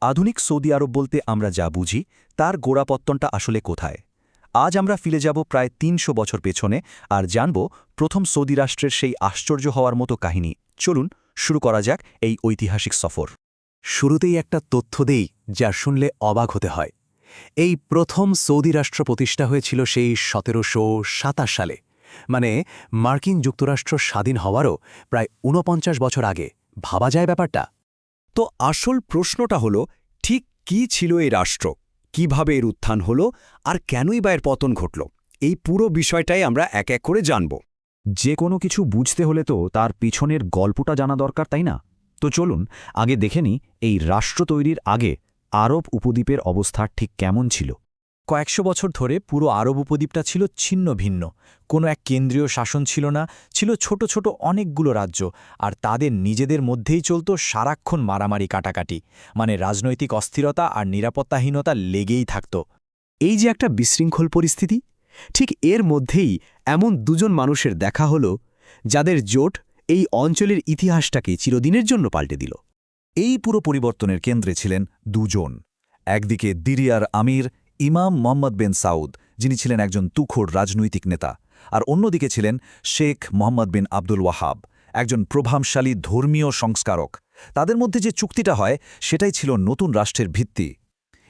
আধুনিক সৌদি আরব বলতে আমরা যা বুঝি তার গোড়াপত্তনটা আসলে কোথায়? আজ আমরা ফিরে যাব প্রায় ৩০০ বছর পেছনে আর জানব প্রথম সৌদি রাষ্ট্রের সেই আশ্চর্য হওয়ার মতো কাহিনী। চলুন শুরু করা যাক এই ঐতিহাসিক সফর। শুরুতেই একটা তথ্য দেই যা শুনলে অবাক হতে হয়। এই প্রথম সৌদি রাষ্ট্র প্রতিষ্ঠা হয়েছিল সেই ১৭২৭ সালে, মানে মার্কিন যুক্তরাষ্ট্র স্বাধীন হওয়ারও প্রায় ৪৯ বছর আগে। ভাবা যায় ব্যাপারটা? তো আসল প্রশ্নটা হলো, ঠিক কি ছিল এই রাষ্ট্র, কিভাবে এর উত্থান হলো, আর কেনই বা এর পতন ঘটল? এই পুরো বিষয়টাই আমরা এক এক করে জানব। যে কোনো কিছু বুঝতে হলে তো তার পিছনের গল্পটা জানা দরকার, তাই না? তো চলুন আগে দেখে নিই এই রাষ্ট্র তৈরির আগে আরব উপদ্বীপের অবস্থা ঠিক কেমন ছিল। কয়েকশো বছর ধরে পুরো আরব উপদ্বীপটা ছিল ছিন্ন ভিন্ন। কোনো এক কেন্দ্রীয় শাসন ছিল না, ছিল ছোট ছোট অনেকগুলো রাজ্য, আর তাদের নিজেদের মধ্যেই চলত সারাক্ষণ মারামারি কাটাকাটি, মানে রাজনৈতিক অস্থিরতা আর নিরাপত্তাহীনতা লেগেই থাকত। এই যে একটা বিশৃঙ্খল পরিস্থিতি, ঠিক এর মধ্যেই এমন দুজন মানুষের দেখা হলো যাদের জোট এই অঞ্চলের ইতিহাসটাকে চিরদিনের জন্য পাল্টে দিল। এই পুরো পরিবর্তনের কেন্দ্রে ছিলেন দুজন। একদিকে দিরিয়ার আমির ইমাম মোহাম্মদ বিন সাউদ, যিনি ছিলেন একজন তুখোড় রাজনৈতিক নেতা, আর অন্যদিকে ছিলেন শেখ মোহাম্মদ বিন আব্দুল ওয়াহাব, একজন প্রভাবশালী ধর্মীয় সংস্কারক। তাদের মধ্যে যে চুক্তিটা হয় সেটাই ছিল নতুন রাষ্ট্রের ভিত্তি।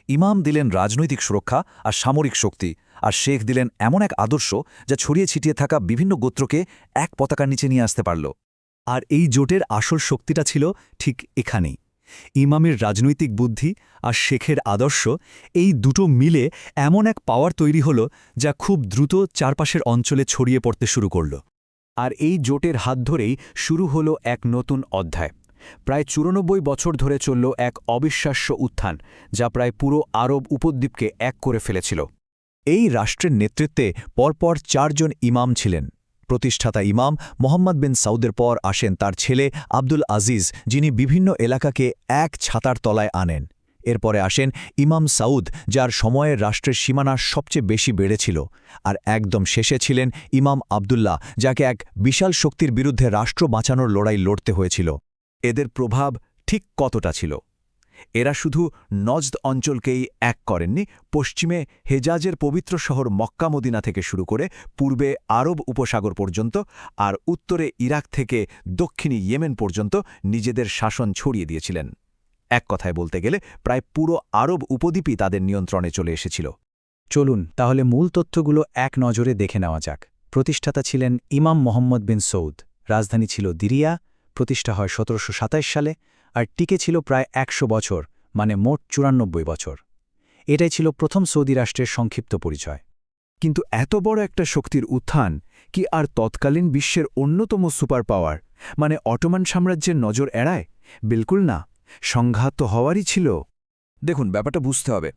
ইমাম দিলেন রাজনৈতিক সুরক্ষা আর সামরিক শক্তি, আর শেখ দিলেন এমন এক আদর্শ যা ছড়িয়ে ছিটিয়ে থাকা বিভিন্ন গোত্রকে এক পতাকার নিচে নিয়ে আসতে পারল। আর এই জোটের আসল শক্তিটা ছিল ঠিক এখানেই। ইমামের রাজনৈতিক বুদ্ধি আর শেখের আদর্শ, এই দুটো মিলে এমন এক পাওয়ার তৈরি হল যা খুব দ্রুত চারপাশের অঞ্চলে ছড়িয়ে পড়তে শুরু করল। আর এই জোটের হাত ধরেই শুরু হলো এক নতুন অধ্যায়। প্রায় ৯৪ বছর ধরে চলল এক অবিশ্বাস্য উত্থান, যা প্রায় পুরো আরব উপদ্বীপকে এক করে ফেলেছিল। এই রাষ্ট্রের নেতৃত্বে পরপর ৪ জন ইমাম ছিলেন। প্রতিষ্ঠাতা ইমাম মোহাম্মদ বিন সাউদের পর আসেন তার ছেলে আব্দুল আজিজ, যিনি বিভিন্ন এলাকাকে এক ছাতার তলায় আনেন। এরপরে আসেন ইমাম সাউদ, যার সময়ের রাষ্ট্রের সীমানা সবচেয়ে বেশি বেড়েছিল। আর একদম শেষে ছিলেন ইমাম আবদুল্লাহ, যাকে এক বিশাল শক্তির বিরুদ্ধে রাষ্ট্র বাঁচানোর লড়াই লড়তে হয়েছিল। এদের প্রভাব ঠিক কতটা ছিল? এরা শুধু নজদ অঞ্চলকেই এক করেননি, পশ্চিমে হেজাজের পবিত্র শহর মক্কা মদিনা থেকে শুরু করে পূর্বে আরব উপসাগর পর্যন্ত, আর উত্তরে ইরাক থেকে দক্ষিণী ইয়েমেন পর্যন্ত নিজেদের শাসন ছড়িয়ে দিয়েছিলেন। এক কথায় বলতে গেলে প্রায় পুরো আরব উপদ্বীপই তাদের নিয়ন্ত্রণে চলে এসেছিল। চলুন তাহলে মূল তথ্যগুলো এক নজরে দেখে নেওয়া যাক। প্রতিষ্ঠাতা ছিলেন ইমাম মোহাম্মদ বিন সৌদ, রাজধানী ছিল দিরিয়া, প্রতিষ্ঠা হয় ১৭২৭ সালে, আর টিকে ছিল প্রায় ১০০ বছর, মানে মোট ৯৪ বছর। এটাই ছিল প্রথম সৌদি রাষ্ট্রের সংক্ষিপ্ত পরিচয়। কিন্তু এত বড় একটা শক্তির উত্থান কি আর তৎকালীন বিশ্বের অন্যতম সুপার পাওয়ার মানে অটোমান সাম্রাজ্যের নজর এড়ায়? বিলকুল না, সংঘাত তো হওয়ারই ছিল। দেখুন, ব্যাপারটা বুঝতে হবে।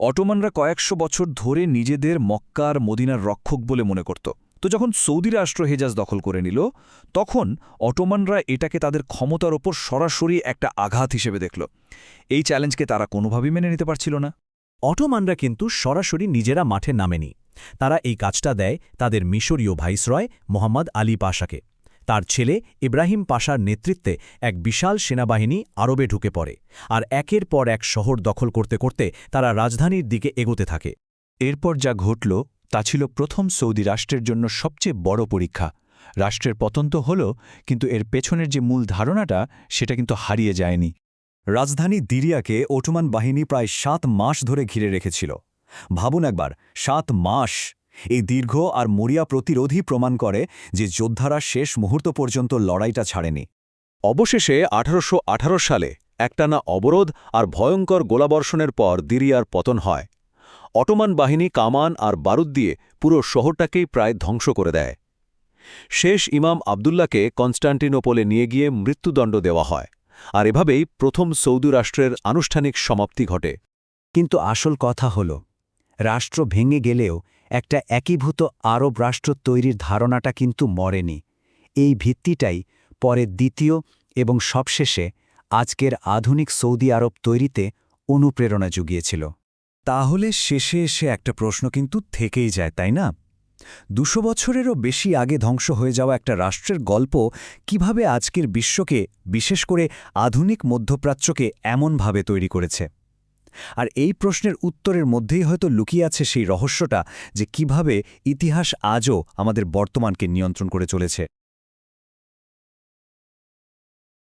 অটোমানরা কয়েকশো বছর ধরে নিজেদের মক্কার মদিনার রক্ষক বলে মনে করত। তো যখন সৌদি রাষ্ট্র হেজাজ দখল করে নিল, তখন অটোমানরা এটাকে তাদের ক্ষমতার ওপর সরাসরি একটা আঘাত হিসেবে দেখল। এই চ্যালেঞ্জকে তারা কোনোভাবেই মেনে নিতে পারছিল না। অটোমানরা কিন্তু সরাসরি নিজেরা মাঠে নামেনি। তারা এই কাজটা দেয় তাদের মিশরীয় ভাইসরয় মোহাম্মদ আলী পাশাকে। তার ছেলে ইব্রাহিম পাশার নেতৃত্বে এক বিশাল সেনাবাহিনী আরবে ঢুকে পড়ে, আর একের পর এক শহর দখল করতে করতে তারা রাজধানীর দিকে এগোতে থাকে। এরপর যা ঘটল তা ছিল প্রথম সৌদি রাষ্ট্রের জন্য সবচেয়ে বড় পরীক্ষা। রাষ্ট্রের পতন তো হল, কিন্তু এর পেছনের যে মূল ধারণাটা সেটা কিন্তু হারিয়ে যায়নি। রাজধানী দিরিয়াকে ওটোমান বাহিনী প্রায় ৭ মাস ধরে ঘিরে রেখেছিল। ভাবুন একবার, ৭ মাস! এই দীর্ঘ আর মরিয়া প্রতিরোধই প্রমাণ করে যে যোদ্ধারা শেষ মুহূর্ত পর্যন্ত লড়াইটা ছাড়েনি। অবশেষে ১৮১৮ সালে একটানা অবরোধ আর ভয়ঙ্কর গোলাবর্ষণের পর দিরিয়ার পতন হয়। অটোমান বাহিনী কামান আর বারুদ দিয়ে পুরো শহরটাকেই প্রায় ধ্বংস করে দেয়। শেষ ইমাম আবদুল্লাহকে কনস্টান্টিনোপলে নিয়ে গিয়ে মৃত্যুদণ্ড দেওয়া হয়, আর এভাবেই প্রথম সৌদি রাষ্ট্রের আনুষ্ঠানিক সমাপ্তি ঘটে। কিন্তু আসল কথা হল, রাষ্ট্র ভেঙে গেলেও একটা একীভূত আরব রাষ্ট্র তৈরির ধারণাটা কিন্তু মরেনি। এই ভিত্তিটাই পরে দ্বিতীয় এবং সবশেষে আজকের আধুনিক সৌদি আরব তৈরিতে অনুপ্রেরণা জুগিয়েছিল। তাহলে শেষে এসে একটা প্রশ্ন কিন্তু থেকেই যায়, তাই না? ২০০ বছরেরও বেশি আগে ধ্বংস হয়ে যাওয়া একটা রাষ্ট্রের গল্প কিভাবে আজকের বিশ্বকে, বিশেষ করে আধুনিক মধ্যপ্রাচ্যকে এমনভাবে তৈরি করেছে? আর এই প্রশ্নের উত্তরের মধ্যেই হয়তো লুকিয়ে আছে সেই রহস্যটা যে কিভাবে ইতিহাস আজও আমাদের বর্তমানকে নিয়ন্ত্রণ করে চলেছে।